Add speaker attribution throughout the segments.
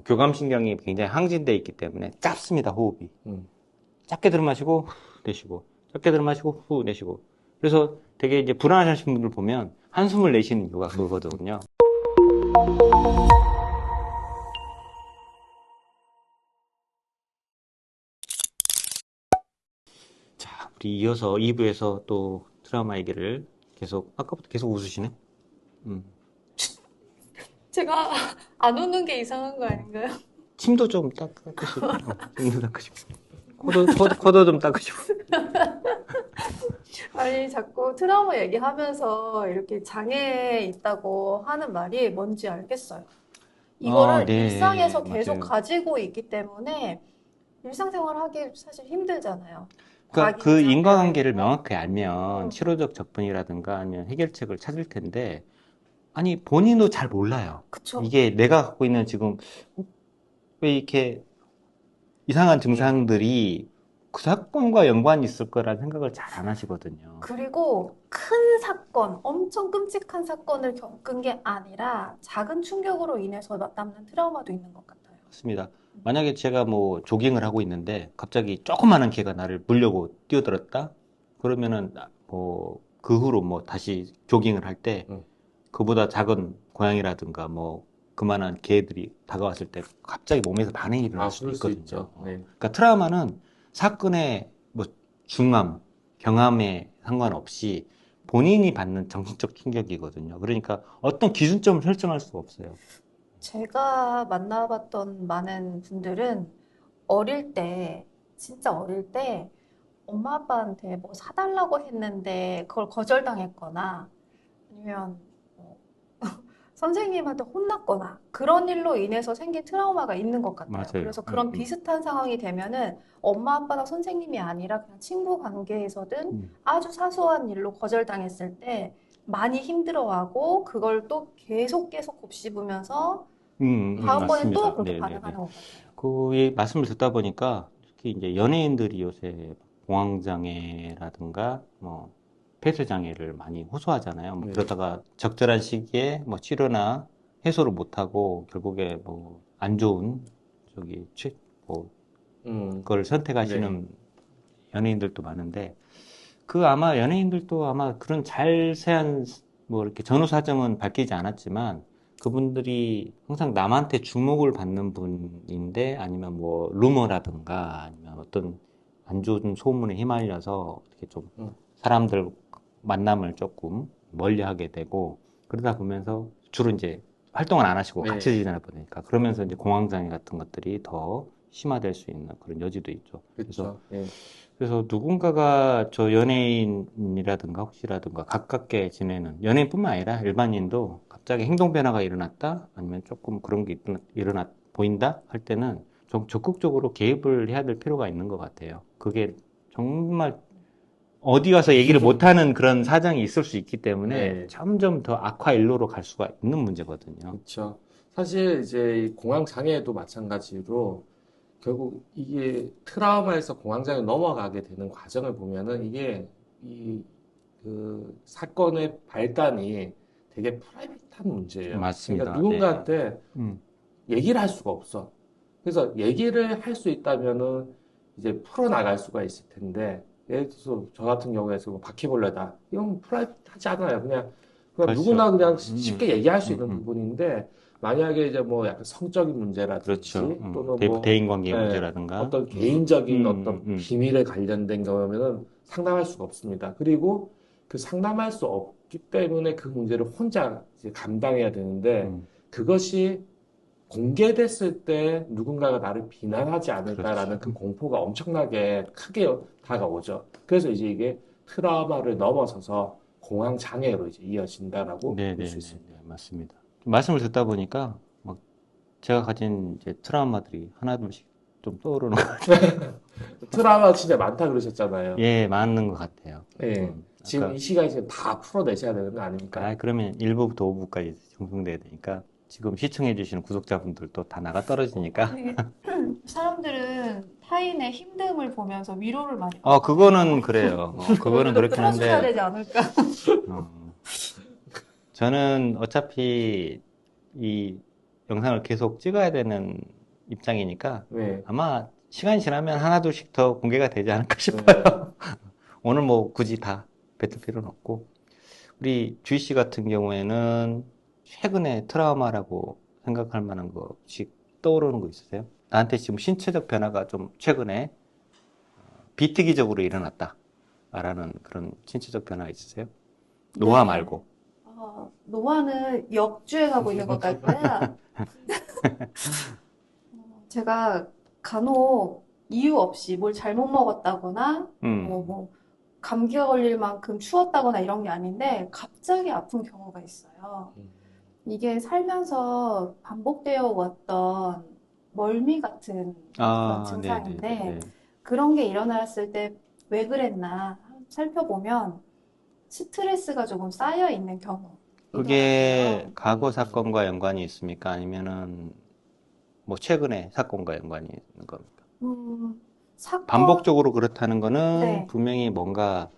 Speaker 1: 교감신경이 굉장히 항진되어 있기 때문에 짧습니다, 호흡이. 짧게 들어마시고, 후 내쉬고, 짧게 들어마시고, 후 내쉬고. 그래서 되게 이제 불안하신 분들 보면 한숨을 내쉬는 이유가 그거거든요. 자, 우리 이어서 2부에서 또 트라우마 얘기를 계속, 아까부터 계속 웃으시네?
Speaker 2: 제가 안 웃는 게 이상한 거 아닌가요?
Speaker 1: 침도 좀 닦으시고, 침도 닦으시고, 코도 좀 닦으시고.
Speaker 2: 아니, 자꾸 트라우마 얘기하면서 이렇게 장애 있다고 하는 말이 뭔지 알겠어요. 이거를
Speaker 1: 네,
Speaker 2: 일상에서 계속
Speaker 1: 맞아요.
Speaker 2: 가지고 있기 때문에 일상생활 하기 사실 힘들잖아요.
Speaker 1: 그러니까 그
Speaker 2: 과긴장되어
Speaker 1: 인과관계를
Speaker 2: 있고.
Speaker 1: 명확히 알면
Speaker 2: 음,
Speaker 1: 치료적 접근이라든가 아니면 해결책을 찾을 텐데, 아니, 본인도 잘 몰라요.
Speaker 2: 그쵸.
Speaker 1: 이게 내가 갖고 있는 지금, 왜 이렇게 이상한 증상들이 그 사건과 연관이 있을 거라는 생각을 잘 안 하시거든요.
Speaker 2: 그리고 큰 사건, 엄청 끔찍한 사건을 겪은 게 아니라 작은 충격으로 인해서 남는 트라우마도 있는 것 같아요.
Speaker 1: 맞습니다. 만약에 제가 뭐 조깅을 하고 있는데 갑자기 조그마한 개가 나를 물려고 뛰어들었다? 그러면은 뭐 그 후로 뭐 다시 조깅을 할 때
Speaker 3: 음.
Speaker 1: 그보다 작은 고양이라든가 뭐 그만한 개들이 다가왔을 때 갑자기 몸에서 반응이 일어날 수도
Speaker 3: 그럴 수
Speaker 1: 있거든요.
Speaker 3: 있죠. 네.
Speaker 1: 그러니까 트라우마는 사건의 뭐 중함, 경함에 상관없이 본인이 받는 정신적 충격이거든요. 그러니까 어떤 기준점을 설정할 수가 없어요.
Speaker 2: 제가 만나봤던 많은 분들은 어릴 때, 진짜 어릴 때 엄마 아빠한테 뭐 사달라고 했는데 그걸 거절당했거나 아니면 뭐 선생님한테 혼났거나 그런 일로 인해서 생긴 트라우마가 있는 것 같아요.
Speaker 1: 맞아요.
Speaker 2: 그래서 그런 비슷한 상황이 되면은 엄마 아빠랑 선생님이 아니라 그냥 친구 관계에서든
Speaker 1: 음,
Speaker 2: 아주 사소한 일로 거절당했을 때 많이 힘들어하고 그걸 또 계속 곱씹으면서 다음번에 또
Speaker 1: 맞습니다.
Speaker 2: 그렇게
Speaker 1: 네네네.
Speaker 2: 반응하는 것 같아요.
Speaker 1: 그 말씀을 듣다 보니까 특히 이제 연예인들이 요새 공황장애라든가 뭐 폐쇄장애를 많이 호소하잖아요. 뭐
Speaker 3: 네.
Speaker 1: 그러다가 적절한 시기에 뭐 치료나 해소를 못하고 결국에 뭐 안 좋은 저기 뭐
Speaker 3: 음.
Speaker 1: 그걸
Speaker 3: 네.
Speaker 1: 선택하시는 연예인들도 많은데 그 아마 연예인들도 아마 그런 자세한 뭐 이렇게 전후 사정은 밝히지 않았지만 그분들이 항상 남한테 주목을 받는 분인데 아니면 뭐 루머라든가 아니면 어떤 안 좋은 소문에 휘말려서 어떻게 좀
Speaker 3: 음.
Speaker 1: 사람들 만남을 조금 멀리하게 되고 그러다 보면서 주로 이제 활동을 안 하시고
Speaker 3: 네.
Speaker 1: 갇혀 지내다 보니까 그러면서 이제 공황장애 같은 것들이 더 심화될 수 있는 그런 여지도 있죠. 그래서
Speaker 3: 그렇죠. 예.
Speaker 1: 그래서 누군가가 저 연예인이라든가 혹시라든가 가깝게 지내는 연예인뿐만 아니라 일반인도 갑자기 행동 변화가 일어났다 아니면 조금 그런 게 보인다 할 때는 좀 적극적으로 개입을 해야 될 필요가 있는 것 같아요. 그게 정말 어디 가서 얘기를 못하는 그런 사정이 있을 수 있기 때문에
Speaker 3: 네.
Speaker 1: 점점 더 악화 일로로 갈 수가 있는 문제거든요.
Speaker 3: 그렇죠. 사실 이제 이 공황 장애도 마찬가지로 결국 이게 트라우마에서 공황장애 넘어가게 되는 과정을 보면은 이게 이 그 사건의 발단이 되게 프라이빗한 문제예요. 그러니까
Speaker 1: 맞습니다. 네.
Speaker 3: 누군가한테
Speaker 1: 음,
Speaker 3: 얘기를 할 수가 없어. 그래서 얘기를 할 수 있다면은 이제 풀어나갈 수가 있을 텐데, 예를 들어서 저 같은 경우에서 뭐 바퀴벌레다. 이건 프라이빗하지 않아요. 그냥
Speaker 1: 그렇죠.
Speaker 3: 누구나 그냥 쉽게 얘기할 수 있는 부분인데, 만약에 이제 뭐 약간 성적인
Speaker 1: 그렇죠.
Speaker 3: 문제라든지 또는 뭐,
Speaker 1: 대인관계
Speaker 3: 예,
Speaker 1: 문제라든가.
Speaker 3: 어떤 개인적인 어떤
Speaker 1: 음.
Speaker 3: 비밀에 관련된 경우면은 상담할 수가 없습니다. 그리고 그 상담할 수 없기 때문에 그 문제를 혼자 이제 감당해야 되는데,
Speaker 1: 음,
Speaker 3: 그것이 공개됐을 때 누군가가 나를 비난하지
Speaker 1: 그렇죠.
Speaker 3: 않을까라는 그 공포가 엄청나게 크게 다가오죠. 그래서 이제 이게 트라우마를 넘어서서 공황 장애로 이제 이어진다라고 볼 수
Speaker 1: 네네네,
Speaker 3: 있습니다.
Speaker 1: 맞습니다. 말씀을 듣다 보니까 막 제가 가진 이제 트라우마들이 하나둘씩 좀 떠오르는 것 같아요.
Speaker 3: 트라우마 진짜 많다 그러셨잖아요.
Speaker 1: 예, 맞는 것 같아요.
Speaker 3: 예. 지금
Speaker 1: 아까,
Speaker 3: 이 시간이 지금 다 풀어내셔야 되는 거 아닙니까?
Speaker 1: 그러면 1부부터 5부까지 정성돼야 되니까 지금 시청해주시는 구독자분들도 다 나가 떨어지니까.
Speaker 2: 아니, 사람들은 타인의 힘듦을 보면서 위로를 많이 받거든요.
Speaker 1: 그거는 그래요. 그거는
Speaker 2: 우리도
Speaker 1: 그렇긴
Speaker 2: 풀어줘야
Speaker 1: 한데,
Speaker 2: 되지 않을까?
Speaker 1: 어, 저는 어차피 이 영상을 계속 찍어야 되는 입장이니까
Speaker 3: 네.
Speaker 1: 아마 시간이 지나면 하나둘씩 더 공개가 되지 않을까 싶어요.
Speaker 3: 네.
Speaker 1: 오늘 뭐 굳이 다 뱉을 필요는 없고. 우리 주희 씨 같은 경우에는 최근에 트라우마라고 생각할 만한 거 혹시 떠오르는 거 있으세요? 나한테 지금 신체적 변화가 좀 최근에 비특이적으로 일어났다라는 그런 신체적 변화가 있으세요? 노화
Speaker 2: 네.
Speaker 1: 말고.
Speaker 2: 노화는 역주행하고 있는 것 같고요. 제가 간혹 이유 없이 뭘 잘못 먹었다거나, 뭐, 감기가 걸릴 만큼 추웠다거나 이런 게 아닌데, 갑자기 아픈 경우가 있어요. 이게 살면서 반복되어 왔던 멀미 같은 그런 증상인데,
Speaker 1: 네네네.
Speaker 2: 그런 게 일어났을 때 왜 그랬나 살펴보면 스트레스가 조금 쌓여 있는
Speaker 1: 그게
Speaker 2: 경우이더라고요.
Speaker 1: 과거 사건과 연관이 있습니까? 아니면은 뭐 최근에 사건과 연관이 있는 겁니까?
Speaker 2: 사건,
Speaker 1: 반복적으로 그렇다는 거는
Speaker 2: 네.
Speaker 1: 분명히 뭔가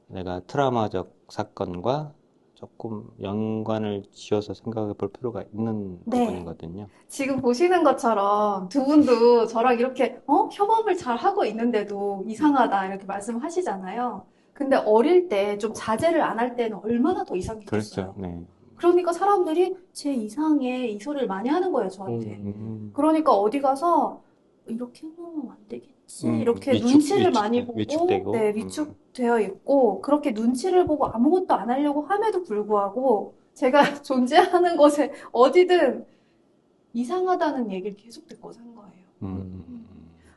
Speaker 1: 내가 트라우마적 사건과 조금 연관을 지어서 생각해 볼 필요가 있는
Speaker 2: 네.
Speaker 1: 부분이거든요.
Speaker 2: 지금 보시는 것처럼 두 분도 저랑 이렇게 협업을 잘 하고 있는데도 이상하다 이렇게 말씀하시잖아요. 근데 어릴 때 좀 자제를 안 할 때는 얼마나 더
Speaker 1: 그렇죠.
Speaker 2: 이상해졌어요.
Speaker 1: 네.
Speaker 2: 그러니까 사람들이 쟤 이상해 이 소리를 많이 하는 거예요, 저한테.
Speaker 1: 음,
Speaker 2: 그러니까 어디 가서 이렇게 해놓으면 안 되겠지 이렇게
Speaker 1: 위축,
Speaker 2: 눈치를 많이 보고
Speaker 1: 위축되고,
Speaker 2: 네, 위축되어 있고 그렇게 눈치를 보고 아무것도 안 하려고 함에도 불구하고 제가 존재하는 곳에 어디든 이상하다는 얘기를 계속 듣고 산 거예요.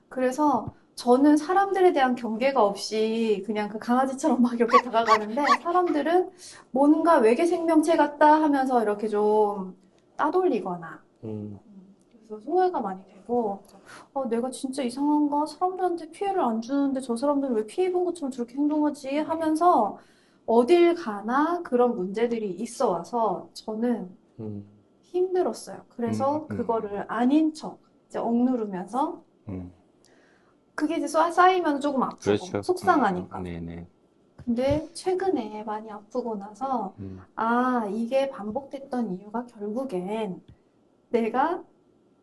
Speaker 2: 그래서 저는 사람들에 대한 경계가 없이 그냥 그 강아지처럼 막 이렇게 다가가는데 사람들은 뭔가 외계 생명체 같다 하면서 이렇게 좀 따돌리거나 그래서 소외가 많이 되고 내가 진짜 이상한가? 사람들한테 피해를 안 주는데 저 사람들은 왜 피해 본 것처럼 저렇게 행동하지? 하면서 어딜 가나 그런 문제들이 있어 와서 저는 힘들었어요. 그래서 그거를 아닌 척 이제 억누르면서 그게 이제 쌓이면 조금 아프고
Speaker 1: 그렇죠.
Speaker 2: 속상하니까.
Speaker 1: 네네.
Speaker 2: 근데 최근에 많이 아프고 나서 이게 반복됐던 이유가 결국엔 내가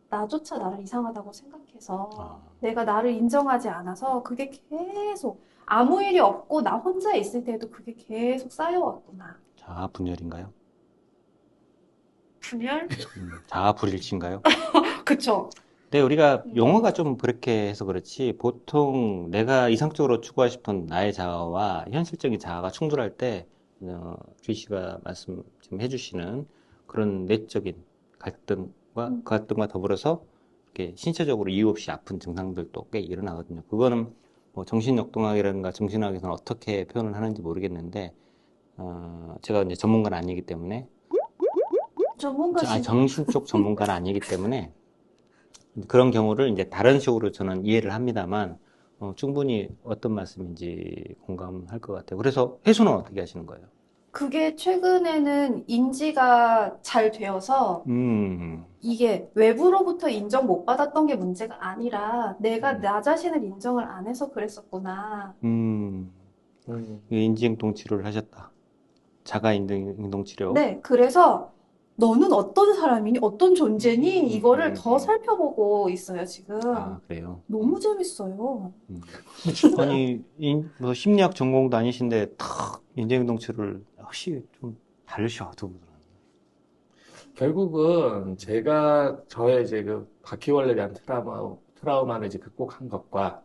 Speaker 2: 나조차 나를 이상하다고 생각해서 내가 나를 인정하지 않아서 그게 계속 아무 일이 없고 나 혼자 있을 때도 그게 계속 쌓여왔구나.
Speaker 1: 자아 분열인가요?
Speaker 2: 분열?
Speaker 1: 자아 불일치인가요?
Speaker 2: 그쵸.
Speaker 1: 네, 우리가 용어가 좀 그렇게 해서 그렇지, 보통 내가 이상적으로 추구하고 싶은 나의 자아와 현실적인 자아가 충돌할 때, 주희 씨가 말씀 지금 해주시는 그런 내적인 갈등과 더불어서 이렇게 신체적으로 이유 없이 아픈 증상들도 꽤 일어나거든요. 그거는 뭐 정신역동학이라든가 정신학에서는 어떻게 표현을 하는지 모르겠는데, 제가 이제 전문가는 아니기 때문에,
Speaker 2: 전문가시네.
Speaker 1: 정신 쪽 전문가는 아니기 때문에, 그런 경우를 이제 다른 식으로 저는 이해를 합니다만, 충분히 어떤 말씀인지 공감할 것 같아요. 그래서 회수는 어떻게 하시는 거예요?
Speaker 2: 그게 최근에는 인지가 잘 되어서 이게 외부로부터 인정 못 받았던 게 문제가 아니라 내가 나 자신을 인정을 안 해서 그랬었구나.
Speaker 1: 인지행동 치료를 하셨다. 자가 행동 치료.
Speaker 2: 네, 그래서 너는 어떤 사람이니? 어떤 존재니? 이거를 더 살펴보고 있어요, 지금.
Speaker 1: 아, 그래요?
Speaker 2: 너무 재밌어요.
Speaker 1: 아니, 뭐 심리학 전공도 아니신데, 탁, 인지행동 치료를 혹시 좀 다르셔, 두 분은.
Speaker 3: 결국은 제가 저의 이제 그 바퀴벌레에 대한 트라우마를 이제 극복한 것과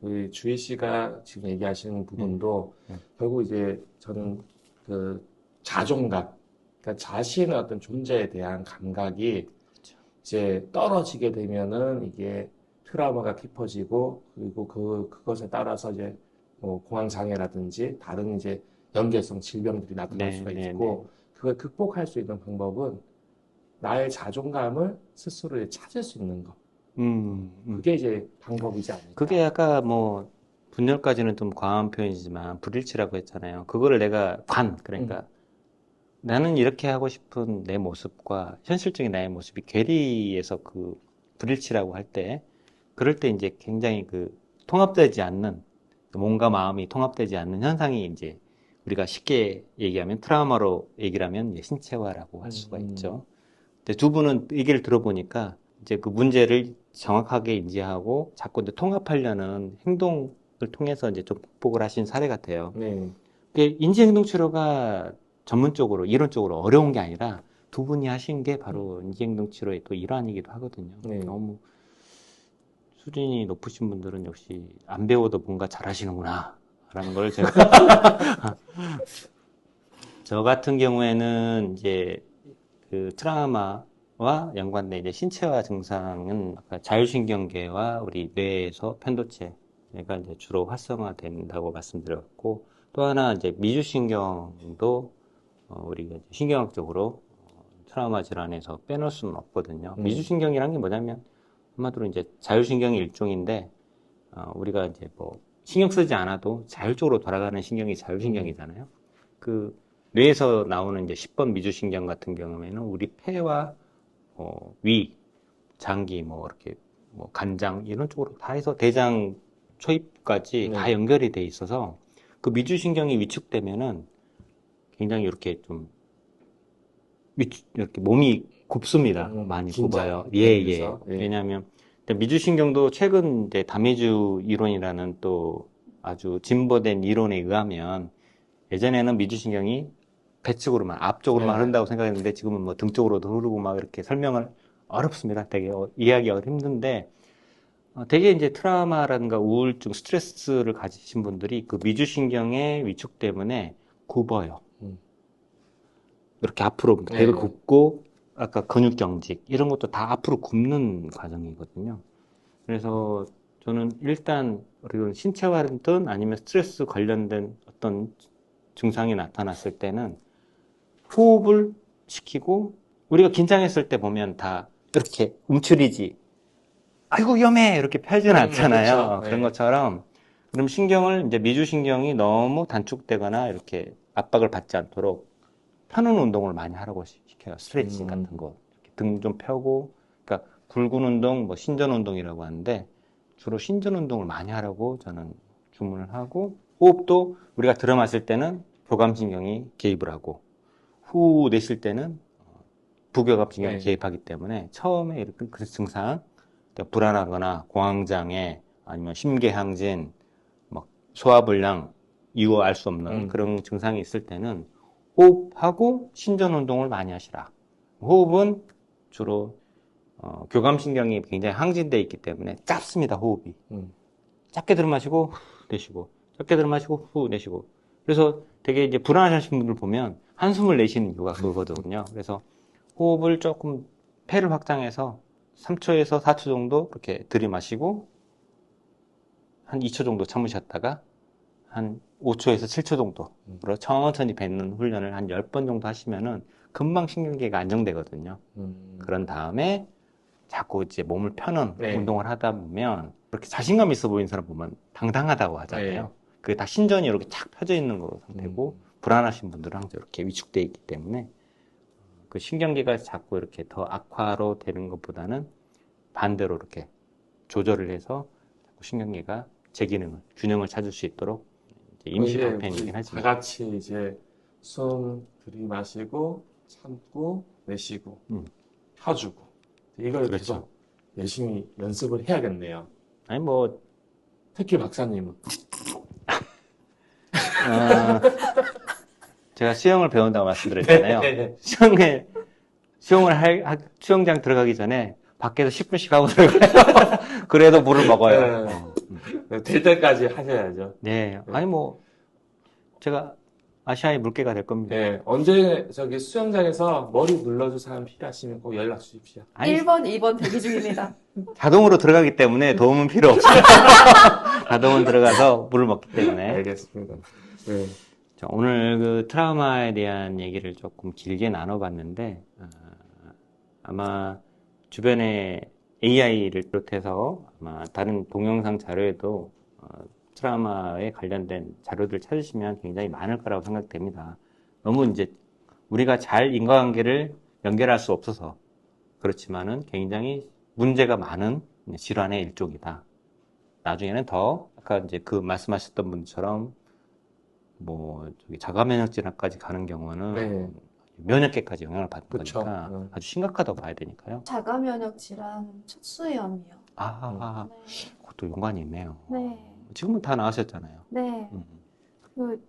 Speaker 3: 우리 주희 씨가 지금 얘기하시는 부분도 결국 이제 저는 그 자존감, 그러니까 자신의 어떤 존재에 대한 감각이 이제 떨어지게 되면은 이게 트라우마가 깊어지고 그리고 그것에 따라서 이제 뭐 공황장애라든지 다른 이제 연계성 질병들이 나타날 수가 있고 그걸 극복할 수 있는 방법은 나의 자존감을 스스로 이제 찾을 수 있는 거. 그게 이제 방법이지 않을까.
Speaker 1: 그게 아까 뭐 분열까지는 좀 과한 표현이지만 불일치라고 했잖아요. 그거를 내가 그러니까 나는 이렇게 하고 싶은 내 모습과 현실적인 나의 모습이 괴리해서 그 불일치라고 할 때, 그럴 때 이제 굉장히 그 통합되지 않는, 몸과 마음이 통합되지 않는 현상이 이제 우리가 쉽게 얘기하면 트라우마로 얘기를 하면 이제 신체화라고 할 수가 있죠. 근데 두 분은 얘기를 들어보니까 이제 그 문제를 정확하게 인지하고 자꾸 이제 통합하려는 행동을 통해서 이제 좀 극복을 하신 사례 같아요.
Speaker 3: 네.
Speaker 1: 이게 인지행동치료가 전문적으로, 이론적으로 어려운 게 아니라 두 분이 하신 게 바로 인지행동치료의 또 일환이기도 하거든요.
Speaker 3: 네.
Speaker 1: 너무 수준이 높으신 분들은 역시 안 배워도 뭔가 잘하시는구나, 라는 걸 제가. 저 같은 경우에는 이제 그 트라우마와 연관된 이제 신체화 증상은 아까 자율신경계와 우리 뇌에서 편도체가 이제 주로 활성화된다고 말씀드렸고, 또 하나 이제 미주신경도 우리가 이제 신경학적으로 트라우마 질환에서 빼놓을 수는 없거든요. 미주신경이란 게 뭐냐면 한마디로 이제 자율신경의 일종인데, 우리가 이제 뭐 신경 쓰지 않아도 자율적으로 돌아가는 신경이 자율신경이잖아요. 그 뇌에서 나오는 이제 10번 미주신경 같은 경우에는 우리 폐와 위, 장기, 뭐 이렇게 뭐 간장 이런 쪽으로 다 해서 대장 초입까지
Speaker 3: 네.
Speaker 1: 다 연결이 돼 있어서 그 미주신경이 위축되면은 굉장히 이렇게 좀 이렇게 몸이 굽습니다. 많이
Speaker 3: 긴장.
Speaker 1: 굽어요. 예.
Speaker 3: 그래서, 예.
Speaker 1: 왜냐하면 미주신경도 최근 이제 다미주 이론이라는 또 아주 진보된 이론에 의하면 예전에는 미주신경이 배측으로만, 앞쪽으로만
Speaker 3: 네.
Speaker 1: 흐른다고 생각했는데 지금은 뭐 등 쪽으로도 흐르고 막 이렇게 설명을 어렵습니다. 되게 이해하기가 힘든데 되게 이제 트라우마라든가 우울증, 스트레스를 가지신 분들이 그 미주신경의 위축 때문에 굽어요. 이렇게 앞으로 배가
Speaker 3: 네.
Speaker 1: 굽고 아까 근육경직 이런 것도 다 앞으로 굽는 과정이거든요. 그래서 저는 일단 우리 신체화든 아니면 스트레스 관련된 어떤 증상이 나타났을 때는 호흡을 시키고, 우리가 긴장했을 때 보면 다 이렇게 움츠리지, 아이고 위험해 이렇게 펴지는 않잖아요.
Speaker 3: 그렇죠.
Speaker 1: 그런
Speaker 3: 네.
Speaker 1: 것처럼 그럼 신경을 이제 미주신경이 너무 단축되거나 이렇게 압박을 받지 않도록 펴는 운동을 많이 하라고 시켜요. 스트레칭 같은 거, 등 좀 펴고, 그러니까 굴근 운동, 뭐 신전 운동이라고 하는데 주로 신전 운동을 많이 하라고 저는 주문을 하고, 호흡도 우리가 들어 마실 때는 교감신경이 개입을 하고 후 내쉴 때는 부교감신경이
Speaker 3: 네.
Speaker 1: 개입하기 때문에 처음에 이렇게 그 증상, 그러니까 불안하거나 공황장애 아니면 심계항진, 막 소화불량, 이유 알 수 없는 그런 증상이 있을 때는 호흡하고 신전 운동을 많이 하시라. 호흡은 주로 교감신경이 굉장히 항진되어 있기 때문에 짧습니다. 호흡이. 짧게 들어 마시고 후 내쉬고, 짧게 들어 마시고 후 내쉬고. 그래서 되게 이제 불안하신 분들 보면 한숨을 내쉬는 이유가 그거거든요. 그래서 호흡을 조금 폐를 확장해서 3초에서 4초 정도 이렇게 들이마시고 한 2초 정도 참으셨다가 한 5초에서 7초 정도로 천천히 뱉는 훈련을 한 10번 정도 하시면은 금방 신경계가 안정되거든요. 그런 다음에 자꾸 이제 몸을 펴는
Speaker 3: 네.
Speaker 1: 운동을 하다 보면 그렇게 자신감 있어 보이는 사람 보면 당당하다고 하잖아요.
Speaker 3: 네.
Speaker 1: 그게 다 신전이 이렇게 착 펴져 있는 거 상태고, 불안하신 분들은 항상 이렇게 위축되어 있기 때문에 그 신경계가 자꾸 이렇게 더 악화로 되는 것보다는 반대로 이렇게 조절을 해서 자꾸 신경계가 제 기능을, 균형을 찾을 수 있도록 이제 임시
Speaker 3: 이제
Speaker 1: 방편이긴
Speaker 3: 우리 다
Speaker 1: 하지만.
Speaker 3: 같이 이제 숨 들이마시고 참고 내쉬고 펴주고 이걸
Speaker 1: 그렇죠.
Speaker 3: 계속 열심히 연습을 해야겠네요.
Speaker 1: 아니 뭐
Speaker 3: 특히 박사님은
Speaker 1: 제가 수영을 배운다고 말씀드렸잖아요.
Speaker 3: 네.
Speaker 1: 수영장 들어가기 전에 밖에서 10분씩 하고 들어가요. 그래도 물을 먹어요.
Speaker 3: 네. 될 때까지 하셔야죠.
Speaker 1: 네. 아니 뭐 제가 아시아의 물개가 될 겁니다.
Speaker 3: 네. 언제 저기 수영장에서 머리 눌러줄 사람 필요하시면 꼭 연락 주십시오.
Speaker 1: 아니,
Speaker 2: 1번, 2번 대기 중입니다.
Speaker 1: 자동으로 들어가기 때문에 도움은 필요 없어요. 자동은 들어가서 물을 먹기 때문에.
Speaker 3: 알겠습니다. 네.
Speaker 1: 자, 오늘 그 트라우마에 대한 얘기를 조금 길게 나눠봤는데, 아마 주변에 AI를 비롯해서 아마 다른 동영상 자료에도 트라우마에 관련된 자료들 찾으시면 굉장히 많을 거라고 생각됩니다. 너무 이제 우리가 잘 인과관계를 연결할 수 없어서 그렇지만은 굉장히 문제가 많은 질환의 일종이다. 나중에는 더 아까 이제 그 말씀하셨던 분처럼 뭐 저기 자가 면역 질환까지 가는 경우는
Speaker 3: 네.
Speaker 1: 면역계까지 영향을 받는
Speaker 3: 그쵸.
Speaker 1: 거니까 아주 심각하다고 봐야 되니까요.
Speaker 2: 자가 면역 질환 척수염이요.
Speaker 1: 아,
Speaker 2: 네.
Speaker 1: 그것도 연관이 있네요.
Speaker 2: 네.
Speaker 1: 지금은 다 나으셨잖아요.
Speaker 2: 네.
Speaker 1: 음.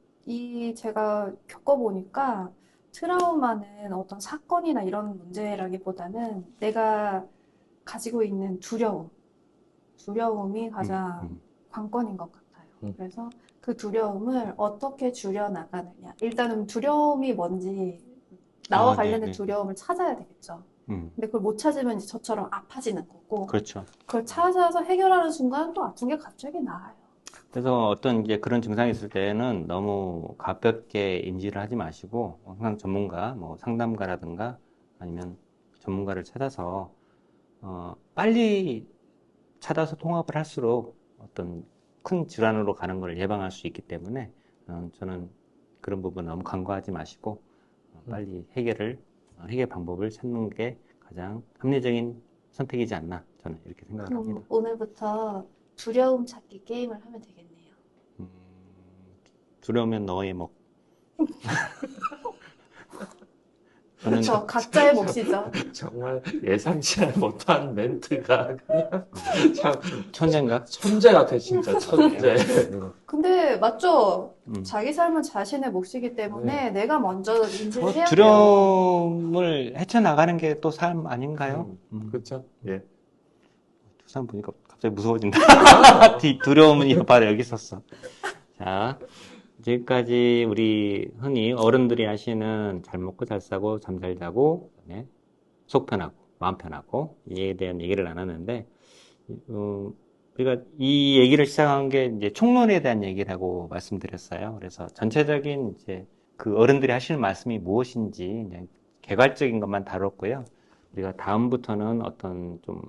Speaker 2: 제가 겪어보니까 트라우마는 어떤 사건이나 이런 문제라기보다는 내가 가지고 있는 두려움이 가장
Speaker 1: 음.
Speaker 2: 관건인 것 같아요.
Speaker 3: 음.
Speaker 2: 그래서 그 두려움을 어떻게 줄여나가느냐. 일단은 두려움이 뭔지, 나와
Speaker 1: 아, 네,
Speaker 2: 관련된
Speaker 1: 네.
Speaker 2: 두려움을 찾아야 되겠죠. 근데 그걸 못 찾으면 이제 저처럼 아파지는 거고,
Speaker 1: 그렇죠.
Speaker 2: 그걸 찾아서 해결하는 순간 또 아픈 게 갑자기 나아요.
Speaker 1: 그래서 어떤 이제 그런 증상이 있을 때는 너무 가볍게 인지를 하지 마시고 항상 전문가, 뭐 상담가라든가 아니면 전문가를 찾아서 빨리 찾아서 통합을 할수록 어떤 큰 질환으로 가는 걸 예방할 수 있기 때문에 저는 그런 부분 너무 간과하지 마시고 빨리 해결 방법을 찾는 게 가장 합리적인 선택이지 않나 저는 이렇게 생각을 합니다.
Speaker 2: 오늘부터 두려움 찾기 게임을 하면 되겠네요.
Speaker 1: 두려우면 너의 목. 저는
Speaker 2: 그렇죠. 각자의 몫이죠.
Speaker 3: 정말 예상치 못한 멘트가 그냥 참
Speaker 1: 천재인가?
Speaker 3: 천재 같아, 진짜 천재.
Speaker 2: 근데 맞죠?
Speaker 1: 음.
Speaker 2: 자기 삶은 자신의 몫이기 때문에 내가 먼저 인지를
Speaker 1: 뭐
Speaker 2: 해야 돼요.
Speaker 1: 두려움을 헤쳐나가는 게 또 삶 아닌가요?
Speaker 3: 그렇죠. 예.
Speaker 1: 두 사람 보니까 갑자기 무서워진다. 두려움이 바로 여기 있었어. 자, 지금까지 우리 흔히 어른들이 하시는 잘 먹고 잘 싸고 잠 잘 자고 그다음에 속 편하고 마음 편하고 이에 대한 얘기를 나눴는데 우리가 이 얘기를 시작한 게 이제 총론에 대한 얘기라고 말씀드렸어요. 그래서 전체적인 이제 그 어른들이 하시는 말씀이 무엇인지 그냥 개괄적인 것만 다뤘고요. 우리가 다음부터는 어떤 좀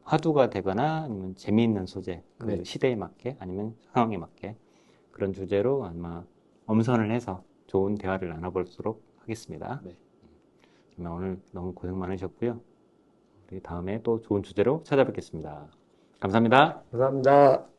Speaker 1: 화두가 되거나 아니면 재미있는 소재, 그
Speaker 3: 네.
Speaker 1: 시대에 맞게 아니면 상황에 맞게 그런 주제로 아마 엄선을 해서 좋은 대화를 나눠볼수록 하겠습니다.
Speaker 3: 네.
Speaker 1: 그러면 오늘 너무 고생 많으셨고요. 우리 다음에 또 좋은 주제로 찾아뵙겠습니다. 감사합니다.
Speaker 3: 감사합니다.